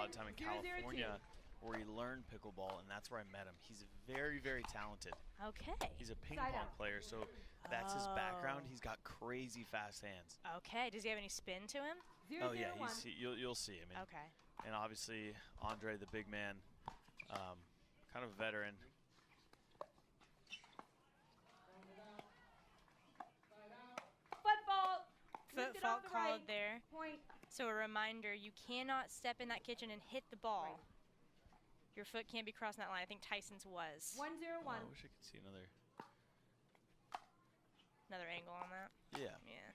lot of time in California where he learned pickleball, and that's where I met him. He's very, very talented. Okay. He's a ping pong player, so that's his background. He's got crazy fast hands. Okay. Does he have any spin to him? Oh, yeah. You'll see. I mean, okay. And obviously, Andre, the big man, kind of a veteran. Football. Foot fault called right. there. Point. So a reminder, you cannot step in that kitchen and hit the ball. Right. Your foot can't be crossing that line. I think Tyson's was. 1-0-1. Oh, I wish I could see another angle on that. Yeah. Yeah.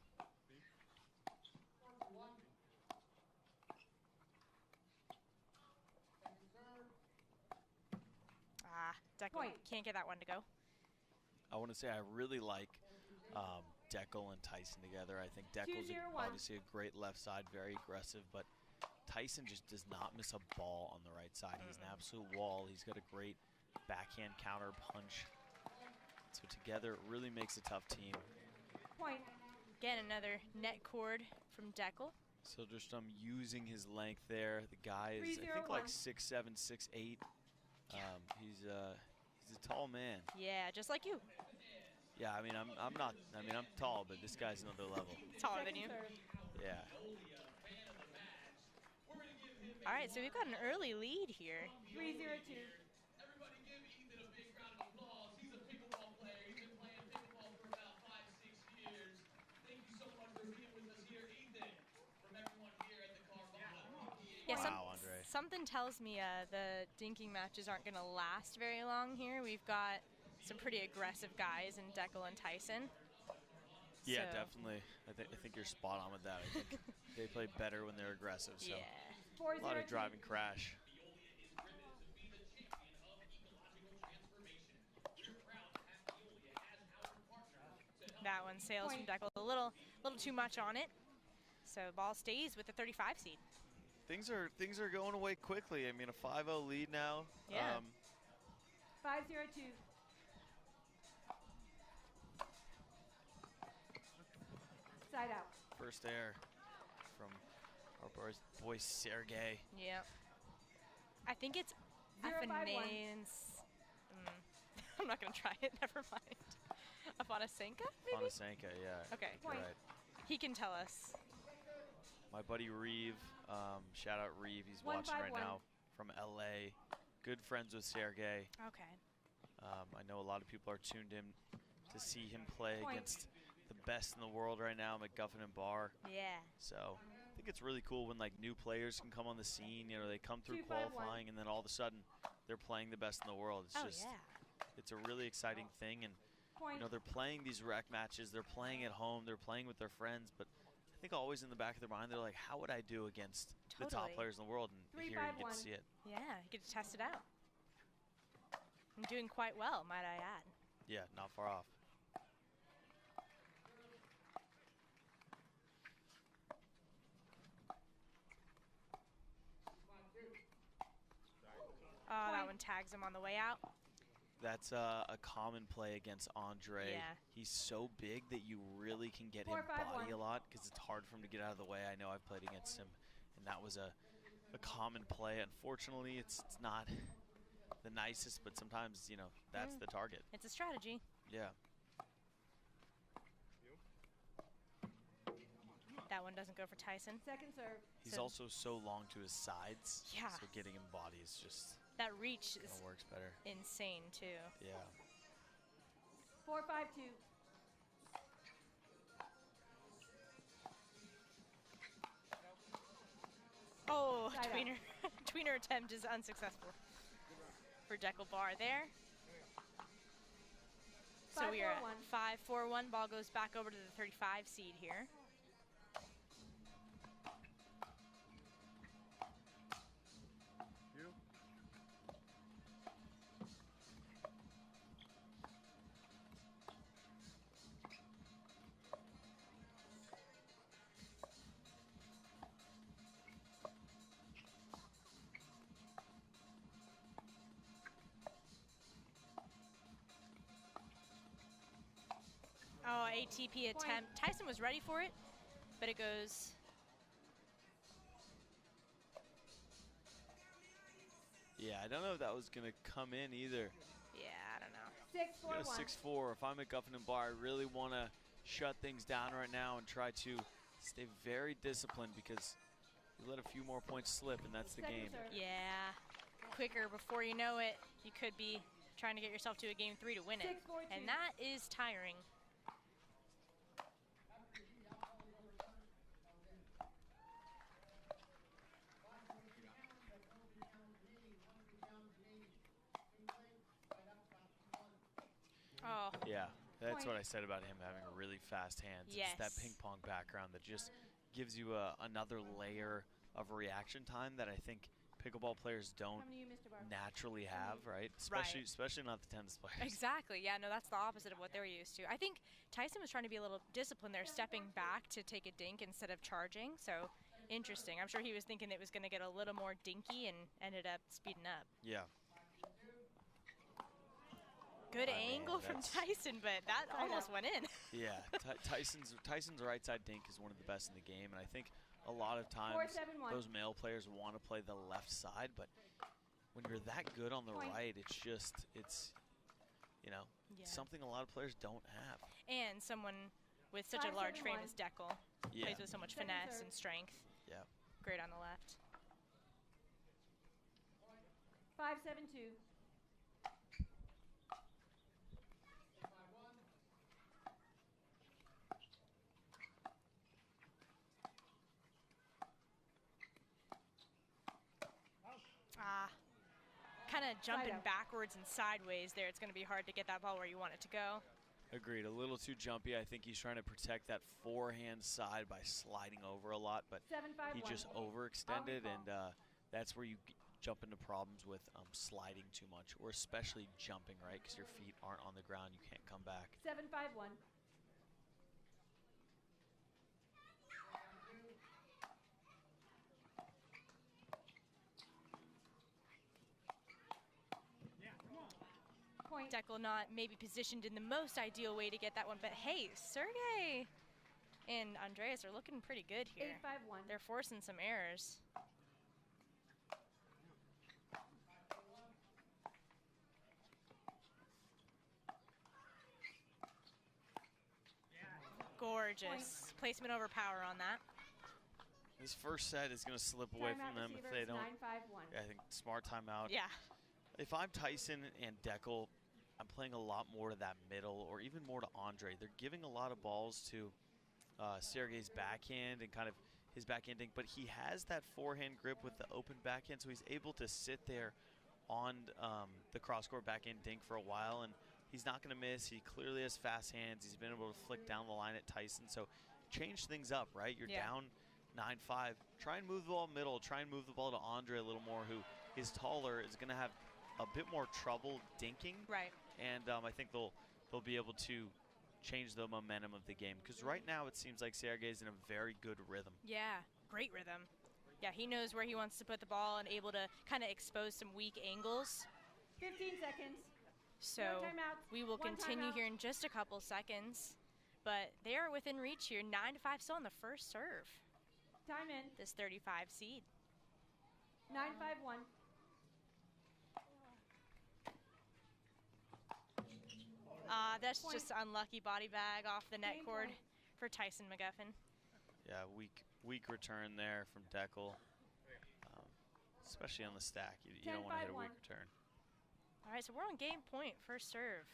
Declan can't get that one to go. I want to say I really like Deckel and Tyson together. I think Deckel's obviously a great left side, very aggressive, but Tyson just does not miss a ball on the right side. He's an absolute wall. He's got a great backhand counter punch. So together, it really makes a tough team. Point. Again, another net cord from Deckel. Siljestrom using his length there. The guy is, I think, like 6'7", 6'8". He's a tall man. Yeah, just like you. Yeah, I mean, I'm not. I mean, I'm tall, but this guy's another level. Taller than you. Yeah. All right, so we've got an early lead here. 3-0-2. Everybody give Ethan a big round of applause. He's a pickleball player. He's been playing pickleball for about 5-6 years. Thank you so much for being with us here, Ethan, from everyone here at the Carvana. Yeah, wow, Andre. Something tells me the dinking matches aren't going to last very long here. We've got some pretty aggressive guys in Deckel and Tyson. Yeah, so. Definitely. I think you're spot on with that. I think they play better when they're aggressive. So yeah. A lot of drive and crash. That one sails from Deckel a little too much on it. So ball stays with the 35 seed. Things are going away quickly. I mean, a 5-0 lead now. Yeah. 5-0-2. Side out. First air from our boy Sergey. Yeah. I think it's Afanaenka. I'm not going to try it. Never mind. Afanaenka, maybe? Afanaenka, yeah. Okay. Right. He can tell us. My buddy Reeve, shout out Reeve. He's watching right now from LA. Good friends with Sergey. Okay. I know a lot of people are tuned in to see him play against the best in the world right now, McGuffin and Barr. Yeah. So I think it's really cool when like new players can come on the scene. You know, they come through qualifying and then all of a sudden they're playing the best in the world. It's it's a really exciting thing. And you know, they're playing these rec matches. They're playing at home. They're playing with their friends. But I think always in the back of their mind, they're like, how would I do against the top players in the world? And here you get to see it. Yeah, you get to test it out. I'm doing quite well, might I add. Yeah, not far off. That one tags him on the way out. That's a common play against Andre. Yeah. He's so big that you really can get him body a lot because it's hard for him to get out of the way. I know I've played against him, and that was a common play. Unfortunately, it's not the nicest, but sometimes, you know, that's the target. It's a strategy. Yeah. That one doesn't go for Tyson. Second serve. He's also so long to his sides. Yeah. So getting him body is just... That reach is works better. Insane, too. Yeah. 4-5-2. Oh, tweener. Tweener attempt is unsuccessful for Deckel Barr there. So we are at 5-4-1. Ball goes back over to the 35 seed here. Oh, ATP attempt. Tyson was ready for it, but it goes I don't know if that was going to come in either. Yeah, I don't know. 6-4. If I'm McGuffin and Bar, I really want to shut things down right now and try to stay very disciplined, because you let a few more points slip and that's the game. Yeah, quicker before you know it, you could be trying to get yourself to a game 3 to win it. And that is tiring. Oh. Yeah, that's what I said about him having really fast hands. Yes. It's that ping pong background that just gives you another layer of reaction time that I think pickleball players don't naturally have, right? Especially not the tennis players. Exactly. Yeah, no, that's the opposite of what they're used to. I think Tyson was trying to be a little disciplined there, stepping back to take a dink instead of charging. So interesting. I'm sure he was thinking it was going to get a little more dinky and ended up speeding up. Yeah. Good angle from Tyson, but that almost went in. Yeah, Tyson's right side dink is one of the best in the game, and I think a lot of times those male players want to play the left side, but when you're that good on the right, it's something a lot of players don't have. And someone with such a large frame as Deckel plays with so much finesse and strength. Yeah. Great on the left. 5-7-2. Kind of jumping backwards and sideways there. It's going to be hard to get that ball where you want it to go. Agreed. A little too jumpy. I think he's trying to protect that forehand side by sliding over a lot, but he just overextended, and that's where you jump into problems with sliding too much, or especially jumping, right? Because your feet aren't on the ground. You can't come back. 7-5-1. Deckel not maybe positioned in the most ideal way to get that one, but hey, Sergey and Andreas are looking pretty good here. 8-5-1. They're forcing some errors. Gorgeous. Placement over power on that. This first set is going to slip away from them if they don't. 9-5-1. I think smart timeout. Yeah. If I'm Tyson and Deckel, I'm playing a lot more to that middle, or even more to Andre. They're giving a lot of balls to Sergey's backhand and kind of his backhand dink, but he has that forehand grip with the open backhand, so he's able to sit there on the cross-court backhand dink for a while, and he's not going to miss. He clearly has fast hands. He's been able to flick down the line at Tyson, so change things up, right? You're down 9-5. Try and move the ball middle. Try and move the ball to Andre a little more, who is taller, is going to have a bit more trouble dinking. Right. And I think they'll be able to change the momentum of the game, because right now it seems like Sergey's in a very good rhythm. Yeah, great rhythm. Yeah, he knows where he wants to put the ball and able to kind of expose some weak angles. 15 seconds. So we will continue here in just a couple seconds, but they are within reach here. 9-5 still on the first serve. Time in. This 35 seed. 9-5-1. That's just unlucky body bag off the net cord for Tyson McGuffin. Yeah, weak return there from Deckel, especially on the stack. You don't want to hit a weak return. All right, so we're on game point, first serve.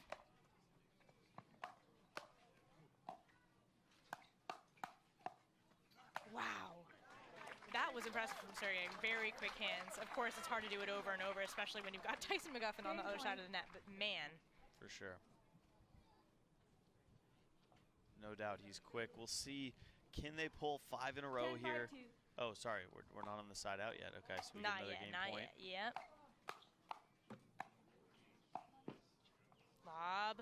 Wow. That was impressive from Sergey. Very quick hands. Of course, it's hard to do it over and over, especially when you've got Tyson McGuffin on the other side of the net, but man. For sure. No doubt he's quick. We'll see. Can they pull 5 in a row here? Oh, sorry. We're not on the side out yet. Okay, so we get another game point. Not yet. Yep. Lob.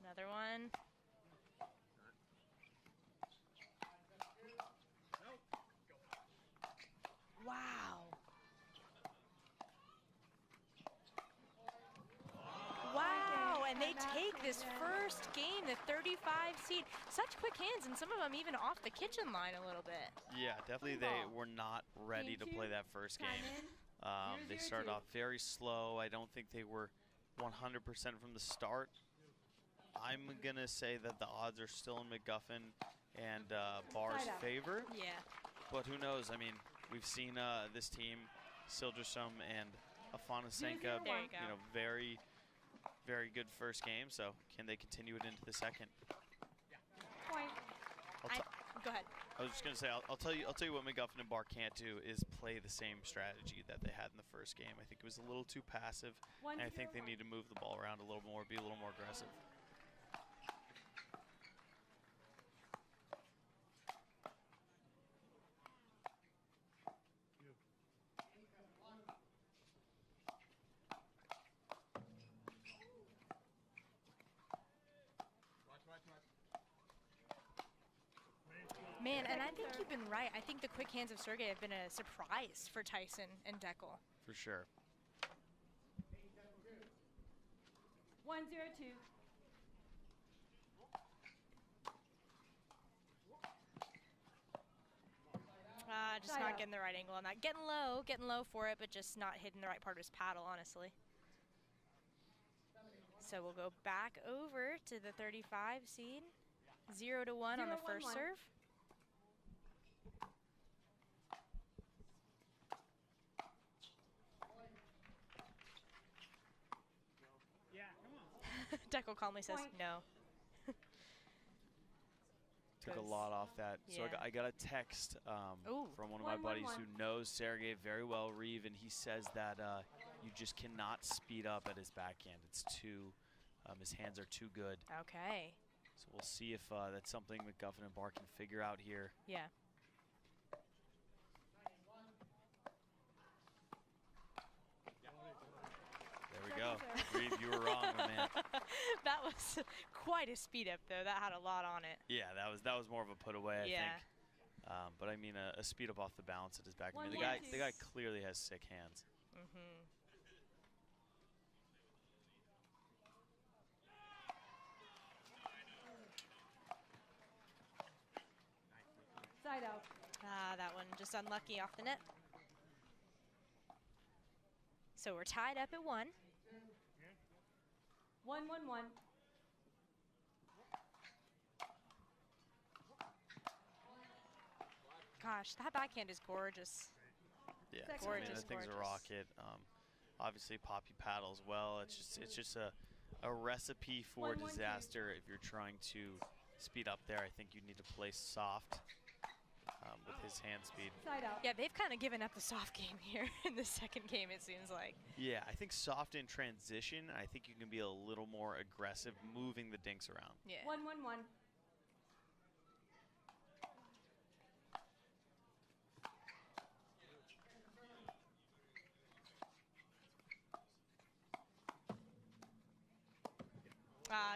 Another one. Wow. Wow, and they take this first game, the 35 seed. Such quick hands, and some of them even off the kitchen line a little bit. Yeah, definitely they were not ready to play that first game. They started off very slow. I don't think they were 100% from the start. I'm going to say that the odds are still in McGuffin and Barr's favor. Yeah. But who knows? I mean, we've seen this team, Siljestrom and Afanaenka, very, very good first game. So can they continue it into the second? Point. Go ahead. I was just going to say, I'll tell you what McGuffin and Barr can't do is play the same strategy that they had in the first game. I think it was a little too passive, and I think they need to move the ball around a little more, be a little more aggressive. Man, and I think you've been right. I think the quick hands of Sergey have been a surprise for Tyson and Deckel. For sure. 1-0-2. Just not getting the right angle on that. Getting low for it, but just not hitting the right part of his paddle, honestly. So we'll go back over to the 35 seed. 0-1 on the first serve. Deckel calmly says no. Took a lot off that. So I got a text from one of my buddies who knows Sergey very well, Reeve, and he says that you just cannot speed up at his backhand. It's too, his hands are too good. Okay. So we'll see if that's something McGuffin and Barr can figure out here. Yeah. There we go. Reeve, you were wrong, my man. That was quite a speed up, though. That had a lot on it. Yeah, that was more of a put away, I think. But I mean, a speed up off the balance at his back. I mean, the guy clearly has sick hands. Side out. That one just unlucky off the net. So we're tied up at 1. 1-1-1. Gosh, that backhand is gorgeous. Yeah, Gorgeous, that thing's a rocket. Obviously, poppy paddle as well. It's just a recipe for disaster if you're trying to speed up there. I think you need to play soft with his hand speed. Side out. Yeah, they've kind of given up the soft game here in the second game, it seems like. Yeah, I think soft in transition. I think you can be a little more aggressive moving the dinks around. Yeah. 1-1-1.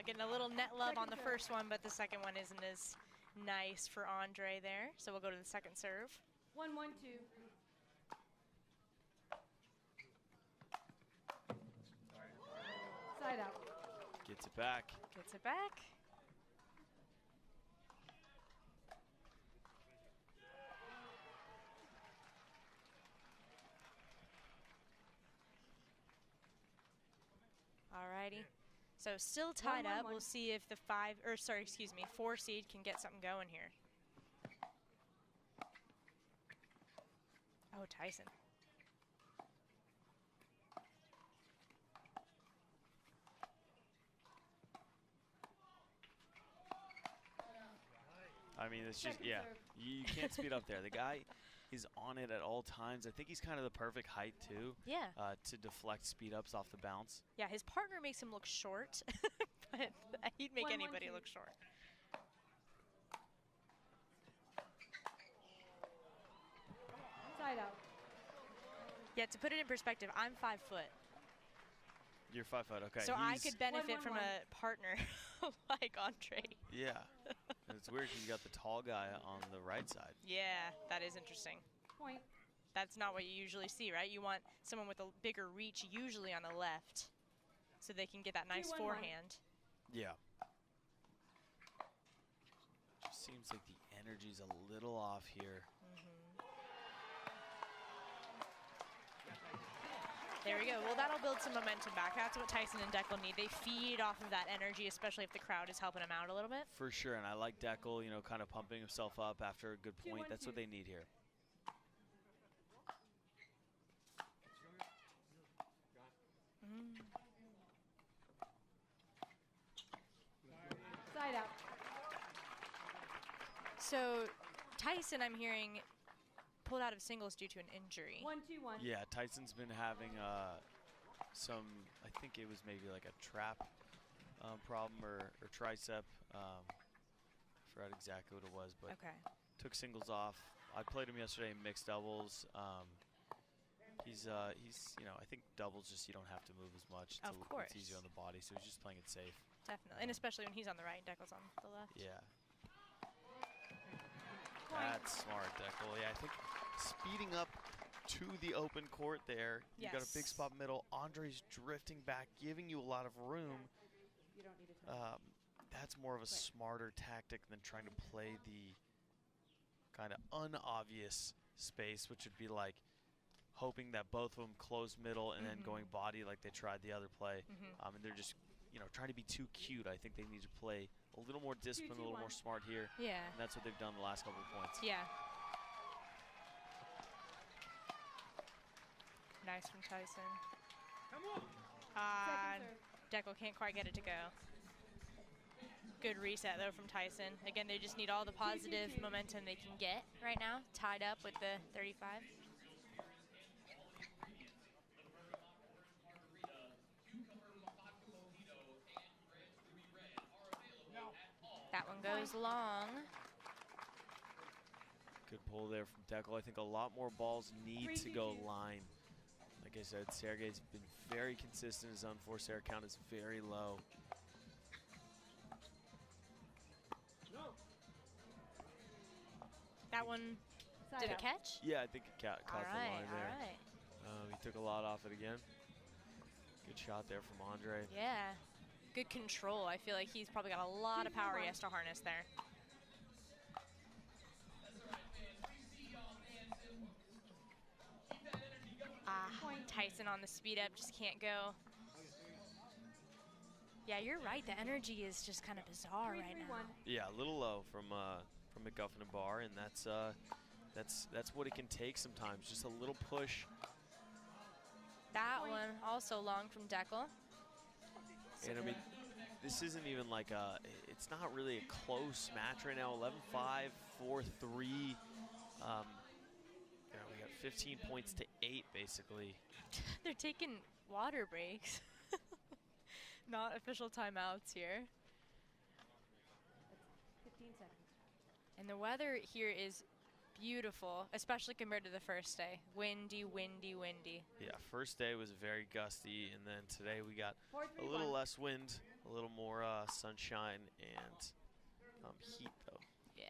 Getting a little net love on the first one, but the second one isn't as nice for Andre there. So we'll go to the second serve. 1-1-2. Side out. Gets it back. Gets it back. Alrighty. So still tied up. We'll see if the 4 seed can get something going here. Oh, Tyson. I mean, it's just, yeah, you can't speed up there. The guy is on it at all times. I think he's kind of the perfect height, too. Yeah. To deflect speed ups off the bounce. Yeah, his partner makes him look short, but he'd make anybody look short. Side out. Yeah, to put it in perspective, I'm 5 foot. You're 5 foot, okay. So I could benefit from a partner like Andre. Yeah. It's weird because you got the tall guy on the right side. Yeah, that is interesting. Point. That's not what you usually see, right? You want someone with a bigger reach, usually on the left, so they can get that nice forehand. Yeah. Just seems like the energy's a little off here. There we go. Well, that'll build some momentum back. That's what Tyson and Deckel need. They feed off of that energy, especially if the crowd is helping them out a little bit. For sure, and I like Deckel, you know, kind of pumping himself up after a good point. That's what they need here. Side out. So Tyson, I'm hearing, pulled out of singles due to an injury. 1-2-1. Yeah, Tyson's been having some, I think it was maybe like a trap problem or tricep. Forgot exactly what it was, but Okay. took singles off. I played him yesterday in mixed doubles. He's you know, I think doubles just you don't have to move as much. Of course. It's easier on the body, so he's just playing it safe. Definitely, and especially when he's on the right and Deckel's on the left. Yeah. That's smart, Deckel. Yeah, I think speeding up to the open court there. You got a big spot middle. Andre's drifting back, giving you a lot of room. You don't need to That's more of a smarter tactic than trying to play the kind of unobvious space, which would be like hoping that both of them close middle and then going body like they tried the other play. And they're just, you know, trying to be too cute. I think they need to play a little more disciplined, a little more smart here. Yeah. And that's what they've done the last couple of points. Yeah. Nice from Tyson. Deckel can't quite get it to go. Good reset, though, from Tyson. Again, they just need all the positive momentum they can get right now, tied up with the 35. That one goes long. Good pull there from Deckel. I think a lot more balls need to go line. Like I said, Sergey's been very consistent. His unforced error count is very low. That one, did it catch? Yeah, I think it caught the line there. All right. He took a lot off it again. Good shot there from Andre. Yeah. Good control. I feel like he's probably got a lot of power he has to harness there. Tyson on the speed up, just can't go. Yeah, you're right. The energy is just kind of bizarre right now. Yeah, a little low from McGuffin and Barr, and that's what it can take sometimes. Just a little push. That one also long from Deckel. And I mean, this isn't even like it's not really a close match right now. 11-5, 4-3. You know, we got 15 points to 8 basically. They're taking water breaks. Not official timeouts here. 15 seconds. And the weather here is beautiful, especially compared to the first day. Windy, windy, windy. Yeah, first day was very gusty, and then today we got a little less wind, a little more sunshine, and heat though. Yeah.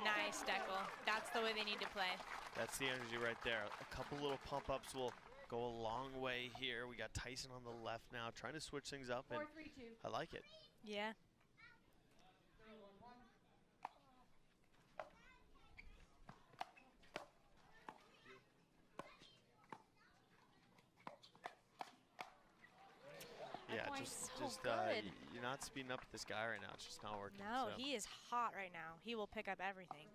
Nice, Deckel. That's the way they need to play. That's the energy right there. A couple little pump-ups will go a long way here. We got Tyson on the left now, trying to switch things up, and I like it. Yeah. Yeah, just you're not speeding up this guy right now. It's just not working. No, so. he is hot right now. He will pick up everything.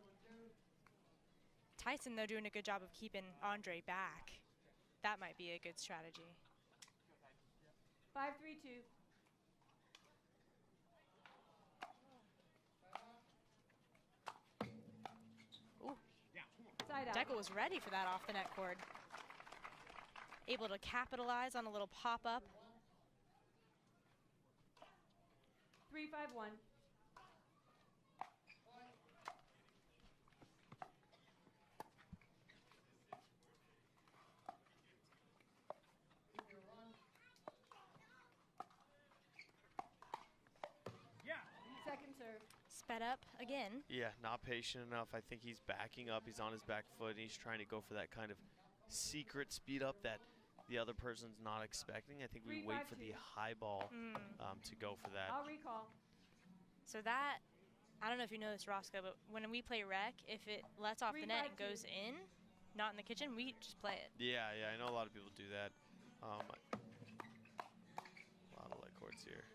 Tyson, though, doing a good job of keeping Andre back. That might be a good strategy. 5-3-2. Ooh. Side out. Deckel was ready for that off the net cord. Able to capitalize on a little pop-up. 3-5-1. sped up again. Yeah, not patient enough. I think he's backing up. He's on his back foot, and he's trying to go for that kind of secret speed up that the other person's not expecting. I think we wait for the high ball to go for that. I'll recall. So that, I don't know if you know this, Roscoe, but when we play rec, if it lets off the net and goes in, not in the kitchen, we just play it. Yeah, I know a lot of people do that. A lot of light courts here.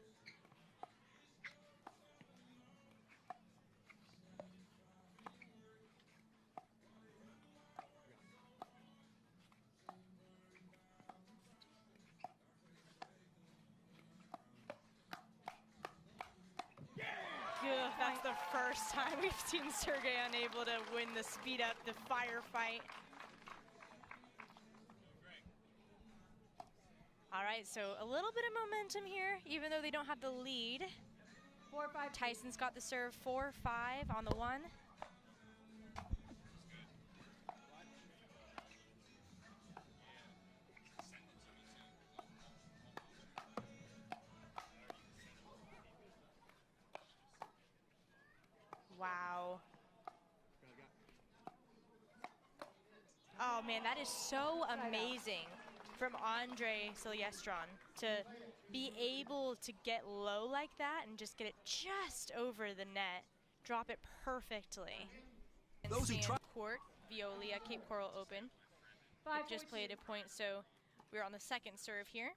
That's the first time we've seen Sergey unable to win the speed up, the firefight. All right, so a little bit of momentum here, even though they don't have the lead. 4-5. Tyson's got the serve, 4-5 on the one. Wow. Oh man, that is so amazing from Andre Siljestrom to be able to get low like that and just get it just over the net, drop it perfectly. And sand court, Veolia, Cape Coral Open. They've just played a point, so we're on the second serve here.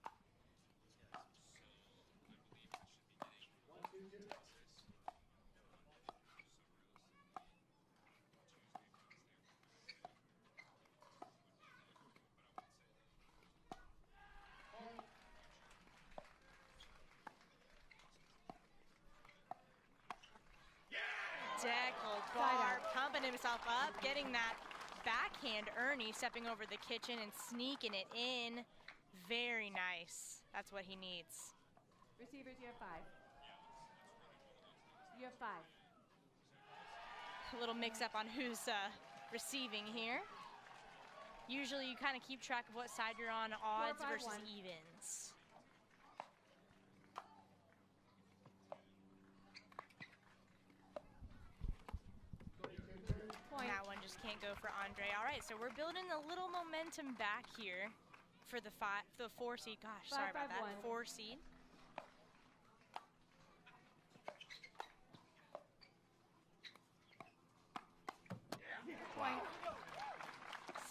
Bar pumping himself up, getting that backhand Ernie, stepping over the kitchen and sneaking it in. Very nice. That's what he needs. Receivers, you have 5. You have 5. A little mix up on who's receiving here. Usually you kind of keep track of what side you're on, odds 4, 5, versus 1. evens. That one just can't go for Andre. All right, so we're building a little momentum back here for the 4 seed. Gosh, sorry about that. 4 seed. Wow.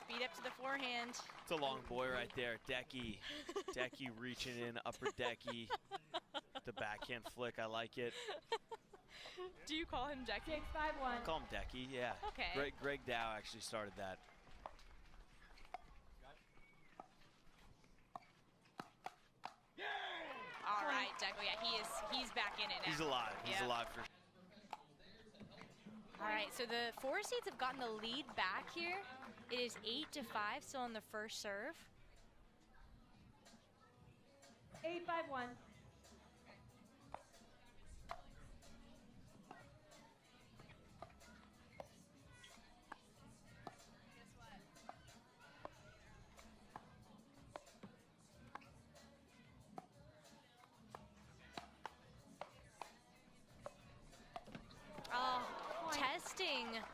Speed up to the forehand. It's a long boy right there. Decky. Decky reaching in, upper decky. The backhand flick, I like it. Do you call him Decky? 6-5-1. I call him Decky, yeah. Okay. Greg Dow actually started that. All right, Decky. Yeah, he's back in it now. He's alive. He's alive for. All right, so the 4 seeds have gotten the lead back here. It is 8-5, still on the first serve. 8-5-1.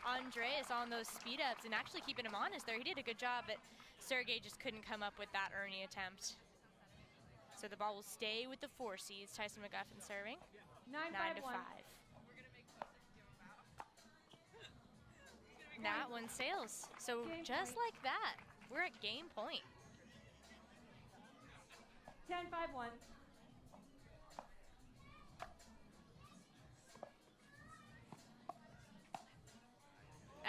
Andreas on those speed ups and actually keeping him honest there. He did a good job, but Sergey just couldn't come up with that Ernie attempt. So the ball will stay with the 4 seeds. Tyson McGuffin serving. 9-5. That one sails. So Game just point. like that, we're at game point. 10-5-1.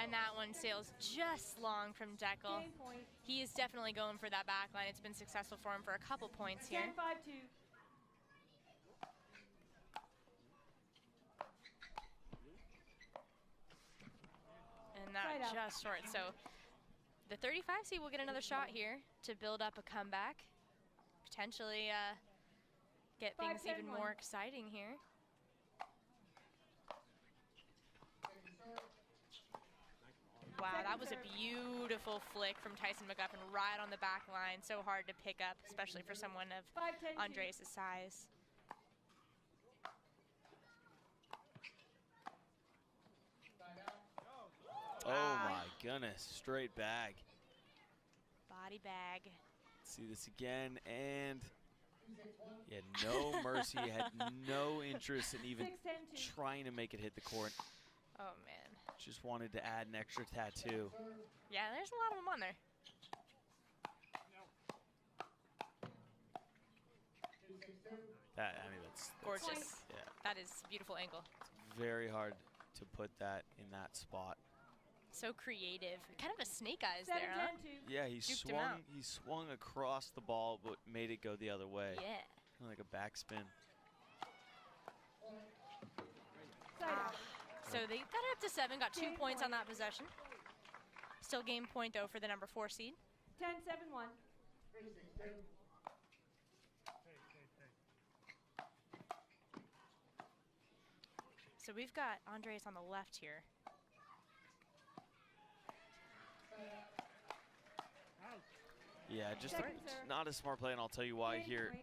And that one sails just long from Deckel. Game point. He is definitely going for that back line. It's been successful for him for a couple points here. 10-5-2. And that just short. So the 35 seed will get another shot here to build up a comeback. Potentially get things even more exciting here. Wow, that was a beautiful flick from Tyson McGuffin right on the back line. So hard to pick up, especially for someone of Andres' size. Oh my goodness, straight bag. Body bag. See this again, and he had no mercy, had no interest in even trying to make it hit the court. Oh, man. Just wanted to add an extra tattoo. Yeah, there's a lot of them on there. I mean, that's gorgeous. Yeah. That is a beautiful angle. It's very hard to put that in that spot. So creative. Kind of a snake eyes there, huh? Yeah, he swung across the ball, but made it go the other way. Yeah. Kind of like a backspin. So they got it up to 7, got 2 points on that possession. Still game point, though, for the number 4 seed. 10-7-1. So we've got Andres on the left here. Yeah, just not a smart play, and I'll tell you why here.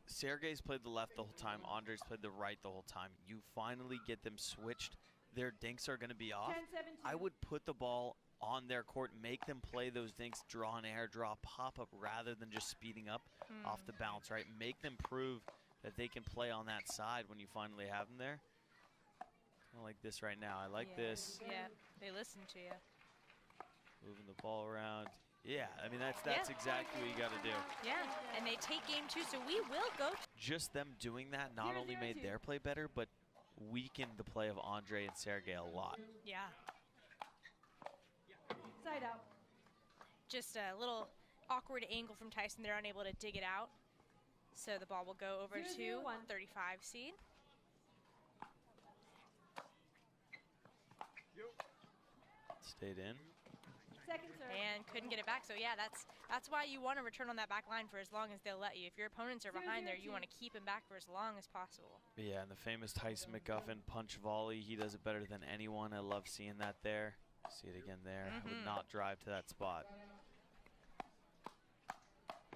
Sergey's played the left the whole time. Andres played the right the whole time. You finally get them switched. Their dinks are going to be off. I would put the ball on their court, make them play those dinks, draw an air draw, pop up rather than just speeding up off the bounce, right? Make them prove that they can play on that side when you finally have them there. I like this right now. I like this. Yeah, they listen to you. Moving the ball around. Yeah, I mean, that's exactly what you got to do. Yeah, and they take game 2, so we will go. Just them doing that not only made their play better, but weakened the play of Andre and Sergey a lot. Yeah. Side out. Just a little awkward angle from Tyson. They're unable to dig it out. So the ball will go over to 35 seed. Stayed in. Second serve. And couldn't get it back. So yeah, that's why you want to return on that back line for as long as they'll let you. If your opponents are behind there, you want to keep them back for as long as possible. Yeah, and the famous Tyson McGuffin punch volley, he does it better than anyone. I love seeing that there. See it again there. I would not drive to that spot.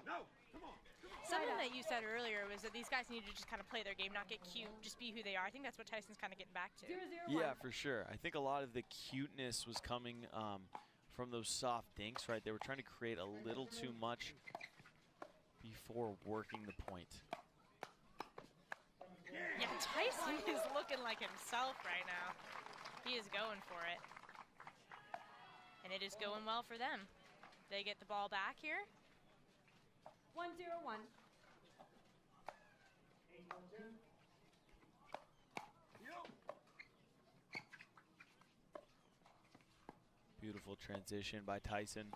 No, come on. Something that you said earlier was that these guys need to just kind of play their game, not get cute, just be who they are. I think that's what Tyson's kind of getting back to. 0-0-1. Yeah, for sure. I think a lot of the cuteness was coming from those soft dinks, right? They were trying to create a little too much before working the point. Yeah, Tyson is looking like himself right now. He is going for it. And it is going well for them. They get the ball back here. 1-0-1. Beautiful transition by Tyson.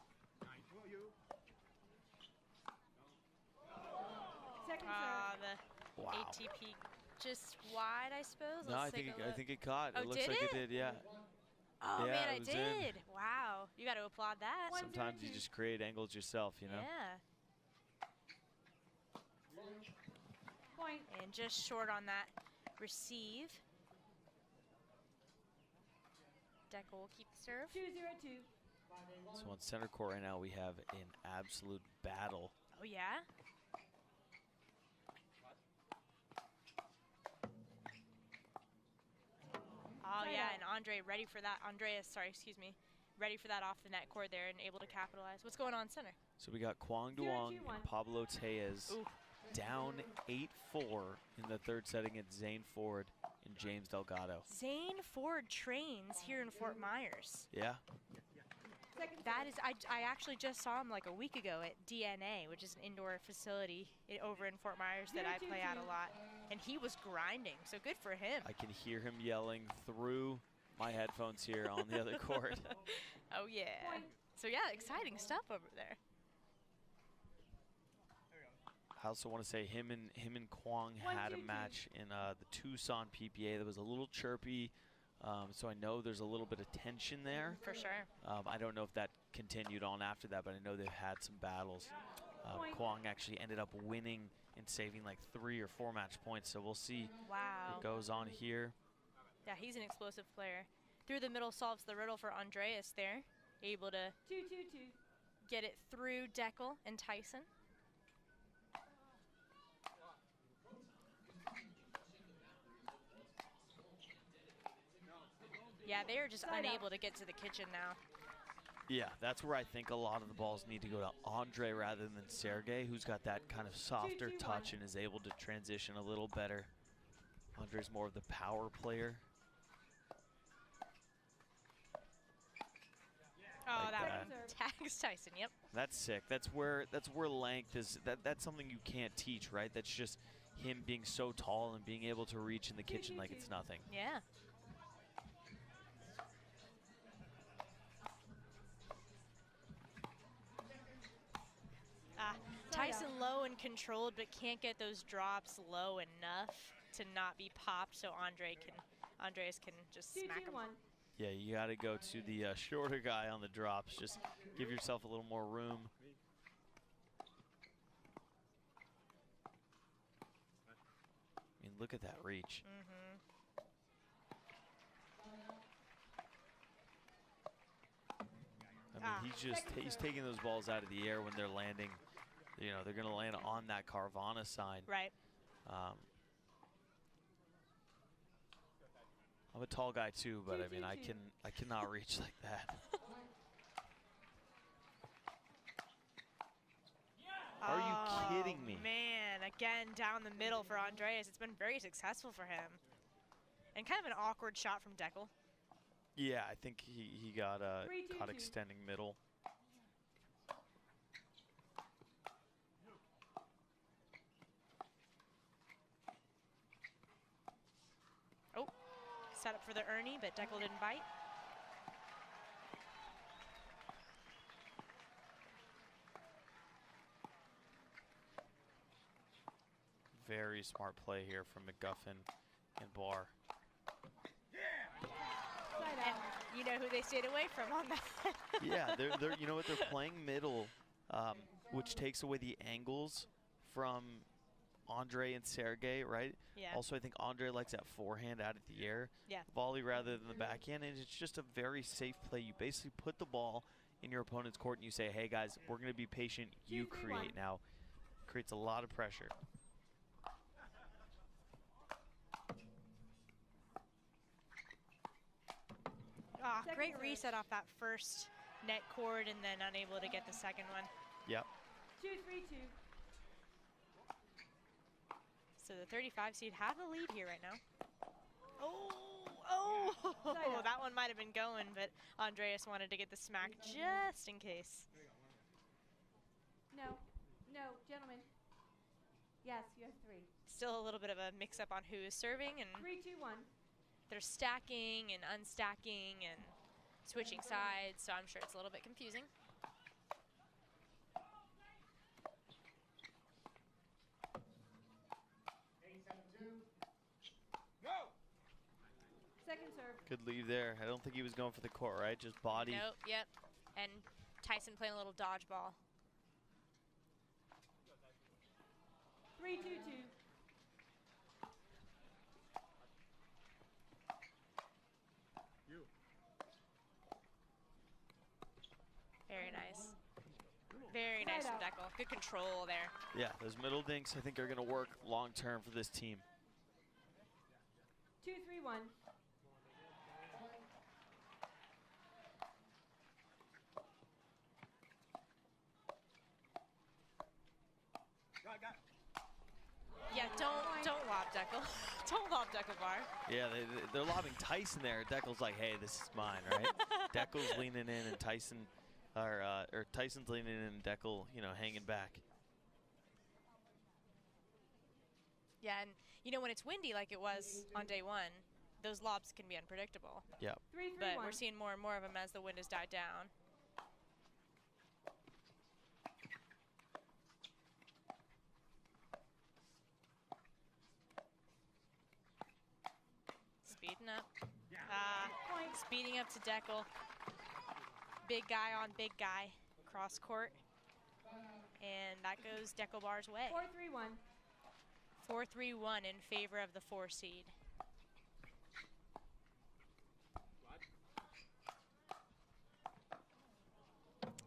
Second serve. The Wow. ATP just wide, I suppose. No, Let's I take a think look. it caught. Oh, it looks did like it? it did, yeah. Oh Yeah, man, it I was in. did. Wow. You got to applaud that. Sometimes you just create angles yourself, you know? Yeah. Point. And just short on that receive. Deco will keep the serve. 2-0-2. So on center court right now, we have an absolute battle. Oh yeah. Oh yeah, and Andreas, ready for that off the net cord there and able to capitalize. What's going on center? So we got Kwang Duong and Pablo Tellez down 8-4 in the third set against Zane Ford and James Delgado. Zane Ford trains here in Fort Myers. Yeah. That is, I actually just saw him like a week ago at DNA, which is an indoor facility over in Fort Myers that I play at a lot. And he was grinding, so good for him. I can hear him yelling through my headphones here on the other court. Oh yeah. So yeah, exciting stuff over there. I also want to say him and Kwang had a match in the Tucson PPA that was a little chirpy. So I know there's a little bit of tension there. For sure. I don't know if that continued on after that, but I know they've had some battles. Kwang actually ended up winning and saving like 3 or 4 match points, so we'll see what goes on here. Yeah, he's an explosive player. Through the middle solves the riddle for Andreas there. Able to 2-2-2. get it through Deckel and Tyson. Yeah, they're just unable to get to the kitchen now. Yeah, that's where I think a lot of the balls need to go to Andre rather than Sergey, who's got that kind of softer touch and is able to transition a little better. Andre's more of the power player. Oh, like that tags Tyson. Yep. That's sick. That's where length is. That's something you can't teach, right? That's just him being so tall and being able to reach in the kitchen like it's nothing. Yeah. Tyson low and controlled, but can't get those drops low enough to not be popped, so Andreas can just smack him. Yeah, you got to go to the shorter guy on the drops. Just give yourself a little more room. I mean, look at that reach. I mean, he's taking those balls out of the air when they're landing. You know, they're going to land on that Carvana sign. Right. I'm a tall guy too, but I mean, I cannot reach like that. Are you kidding me? Man, again, down the middle for Andreas. It's been very successful for him. And kind of an awkward shot from Deckel. Yeah, I think he got caught extending middle. Oh, set up for the Ernie, but Deckel didn't bite. Very smart play here from McGuffin and Barr. And you know who they stayed away from on that. Yeah, they're you know what, they're playing middle, which takes away the angles from Andre and Sergey, right? Yeah. Also, I think Andre likes that forehand out of the air volley rather than the backhand, and it's just a very safe play. You basically put the ball in your opponent's court and you say, hey guys, we're going to be patient, you create now. Creates a lot of pressure. Great reset off that first net cord and then unable to get the second one. Yep. 2-3-2. So the 35 seed have the lead here right now. Oh, that one might have been going, but Andreas wanted to get the smack just in case. No, gentlemen. Yes, you have 3. Still a little bit of a mix-up on who is serving, and 3-2-1. They're stacking and unstacking and switching sides, so I'm sure it's a little bit confusing. Second serve. Good lead there. I don't think he was going for the court, right? Just body. Nope, yep. And Tyson playing a little dodgeball. 3-2-2. Very nice. Very nice from Deckel. Good control there. Yeah, those middle dinks I think are going to work long term for this team. 2-3-1. Yeah, don't lob Deckel. Don't lob Deckel Bar. Yeah, they're lobbing Tyson there. Deckel's like, hey, this is mine, right? Deckel's leaning in and Tyson, or Tyson's leaning in and Deckel, you know, hanging back. Yeah, and you know when it's windy like it was on day one, those lobs can be unpredictable. Yeah. 3-3-1. But we're seeing more and more of them as the wind has died down. Speeding up. Speeding up to Deckel. Big guy on big guy. Cross court. And that goes Deckel Bar's way. 4-3-1. 4-3-1 in favor of the 4 seed.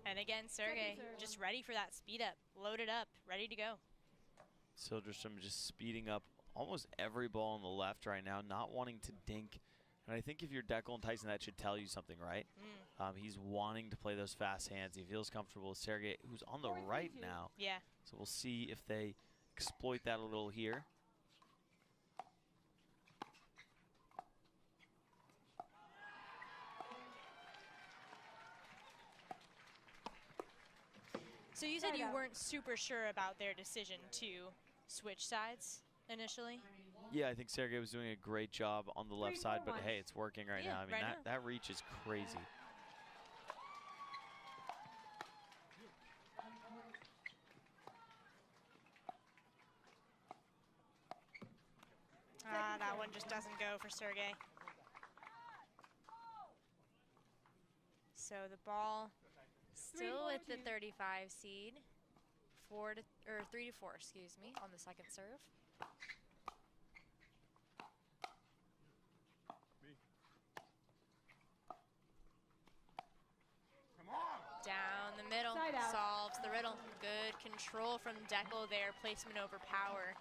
And again, Sergey just ready for that speed up. Loaded up, ready to go. Siljestrom just speeding up almost every ball on the left right now, not wanting to dink And I think if you're Dekel and Tyson, that should tell you something, right? He's wanting to play those fast hands. He feels comfortable with Sergey, who's on the right now. Yeah. So we'll see if they exploit that a little here. So you said you weren't super sure about their decision to switch sides initially? Yeah, I think Sergey was doing a great job on the left side, but hey, it's working right now. I mean, that reach is crazy. That one just doesn't go for Sergey. So the ball still with the 35 seed, 3 to 4, excuse me, on the second serve. Down the middle, solves the riddle. Good control from Dekel there, placement over power.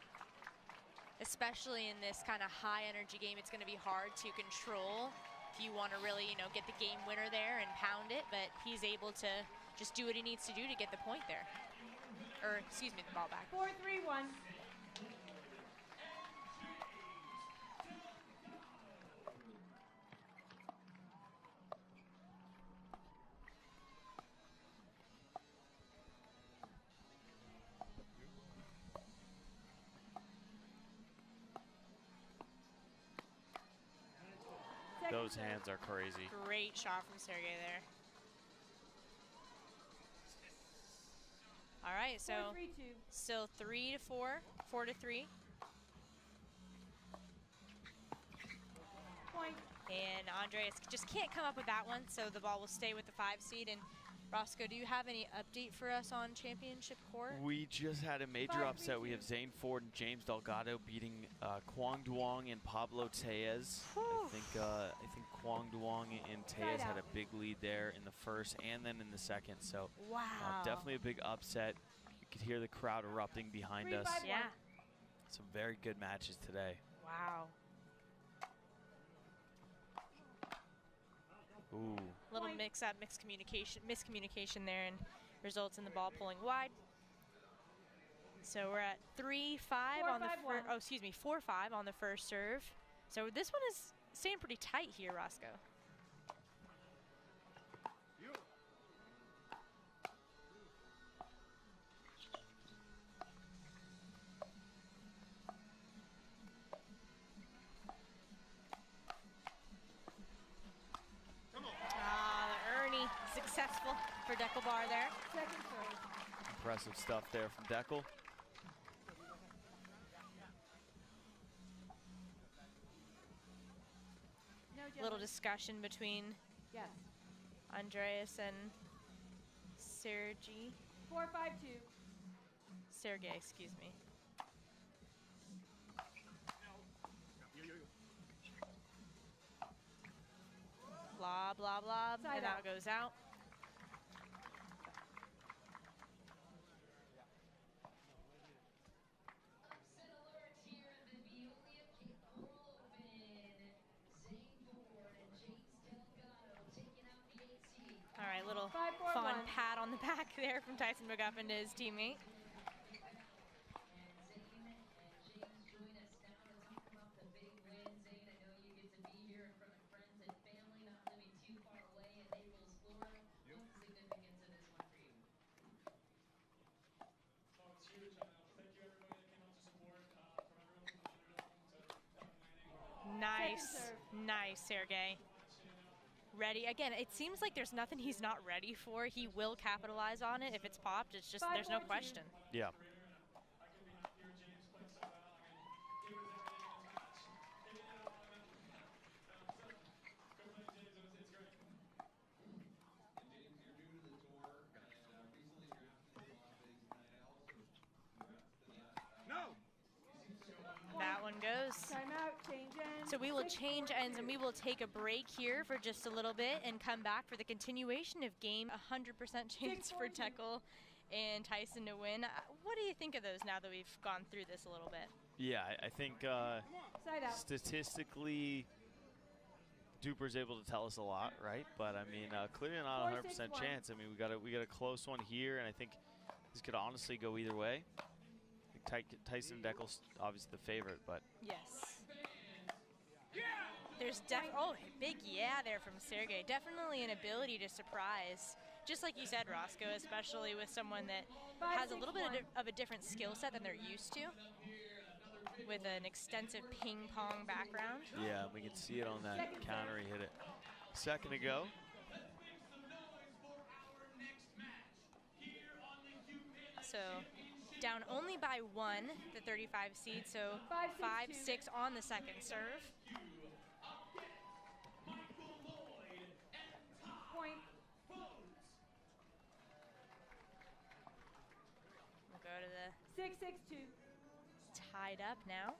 Especially in this kind of high energy game, it's going to be hard to control if you want to really, you know, get the game winner there and pound it, but he's able to just do what he needs to do to get the point there. Or, excuse me, the ball back. 4-3-1. Those hands are crazy. Great shot from Sergey there. All right, so still 3 to 4, 4 to 3. Point. And Andreas just can't come up with that one, so the ball will stay with the 5 seed. And Roscoe, do you have any update for us on championship court? We just had a major upset. We have Zane Ford and James Delgado beating Kwang Duong and Pablo Tellez. I think Kwang Duong and Tellez had a big lead there in the first and then in the second. So wow, definitely a big upset. You could hear the crowd erupting behind us. Yeah, some very good matches today. Wow. Ooh. Little miscommunication there, and results in the ball pulling wide. So we're at 3-5 on the first. Oh, excuse me, 4-5 on the first serve. So this one is staying pretty tight here, Roscoe. Successful for Dekel Bar there. Second serve. Impressive stuff there from Dekel. Little discussion between Andreas and Sergey. 4-5-2. Sergey, excuse me. Blah, blah, blah, and that goes out. Upset alert here at the Veolia Pickleball Open. Zane Ford and James Delgado taking out the 8 seed. All right, little 5-4-1. fun pat on the back there from Tyson McGuffin to his teammate. Nice, Sergey. Ready. Again, it seems like there's nothing he's not ready for. He will capitalize on it if it's popped. It's just, there's no question. Yeah. That one goes. Timeout, change ends. So we will change ends and we will take a break here for just a little bit and come back for the continuation of game. 100% chance for Dekel and Tyson to win. What do you think of those now that we've gone through this a little bit? Yeah, I think statistically Duper's able to tell us a lot, right? But I mean, clearly not a 100% chance. I mean, we got a close one here, and I think this could honestly go either way. I think Tyson Deckel's obviously the favorite, but yes. There's big yeah there from Sergey. Definitely an ability to surprise. Just like you said, Roscoe, especially with someone that has a little bit of a different skill set than they're used to, with an extensive ping pong background. Yeah, we can see it on that counter he hit it a second ago. So down only by 1, the 35 seed, so 5-6 on the second serve. Point. We'll go to the 6-6-2. tied up now.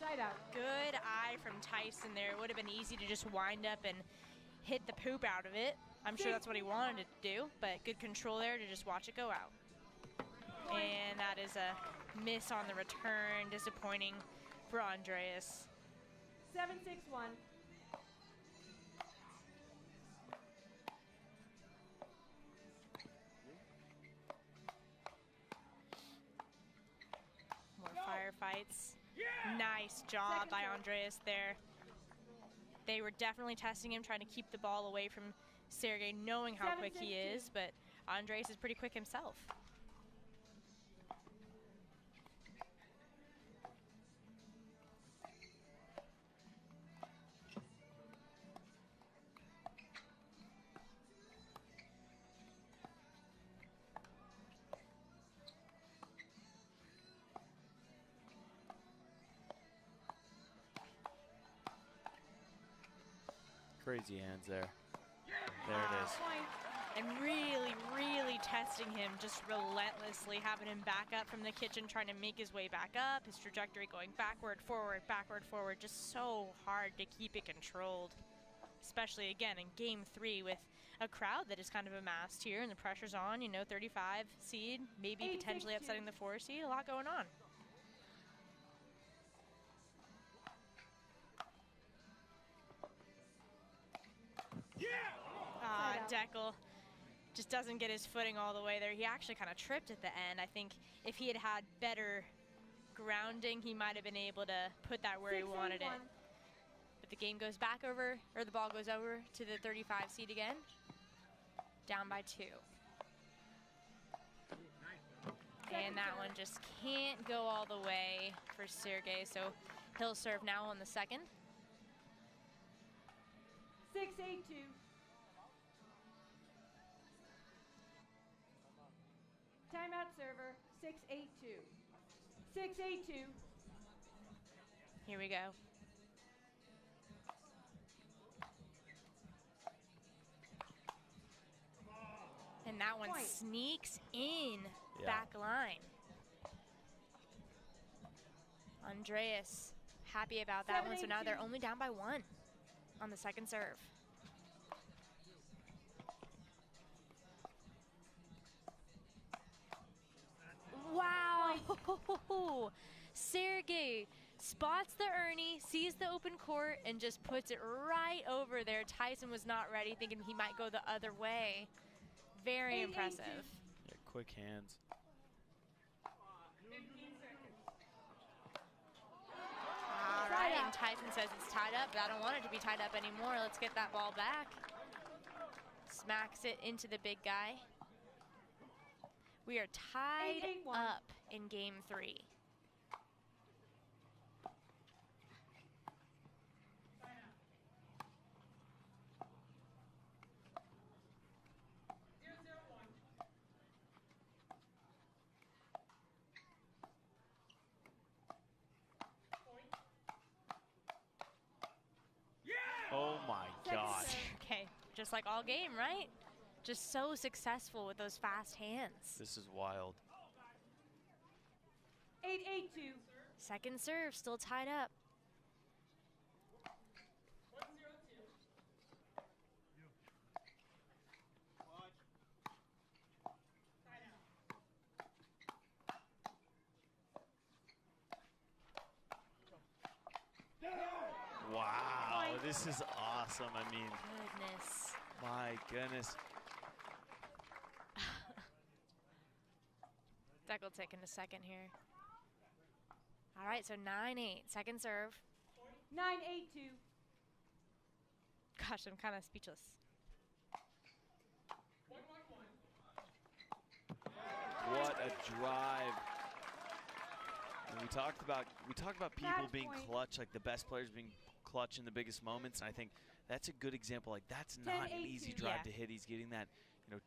Side out. Good eye from Tyson there. It would have been easy to just wind up and hit the poop out of it. I'm sure that's what he wanted to do, but good control there to just watch it go out. And that is a miss on the return. Disappointing for Andreas. 7-6-1. More firefights. Nice job by Andreas there. They were definitely testing him, trying to keep the ball away from Sergey, knowing how quick he is, but Andreas is pretty quick himself. Crazy hands there. There it is. And really, really testing him, just relentlessly, having him back up from the kitchen, trying to make his way back up, his trajectory going backward, forward, just so hard to keep it controlled. Especially, again, in Game 3 with a crowd that is kind of amassed here, and the pressure's on, you know, 35 seed, maybe potentially upsetting the 4 seed, a lot going on. Deckel just doesn't get his footing all the way there. He actually kind of tripped at the end. I think if he had had better grounding, he might have been able to put that where he wanted it. But the game goes back over, or the ball goes over to the 35 seed again. Down by 2. And that one just can't go all the way for Sergey, so he'll serve now on the second. 6-8-2. Timeout server, 6-8-2. 6-8-2. Here we go. And that one sneaks in back line. Andreas happy about that one, so now they're only down by 1 on the second serve. Wow! Sergey spots the Ernie, sees the open court, and just puts it right over there. Tyson was not ready, thinking he might go the other way. Very impressive. Yeah, quick hands. All right, and Tyson says it's tied up, but I don't want it to be tied up anymore. Let's get that ball back. Smacks it into the big guy. We are tied up in Game 3. Oh my gosh. Okay, just like all game, right? Just so successful with those fast hands. This is wild. 8-8-2. Second serve, still tied up. Wow, this is awesome. I mean, Goodness. my goodness. Deck will take in a second here. All right, so 9-8, second serve. 9-8-2. Gosh, I'm kind of speechless. What a drive. And we talked about people being clutch, like the best players being clutch in the biggest moments, and I think that's a good example. Like, that's not an easy drive to hit. He's getting that,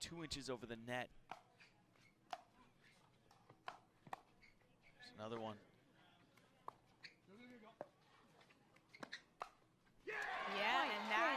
2 inches over the net. There's another one. Yeah, and that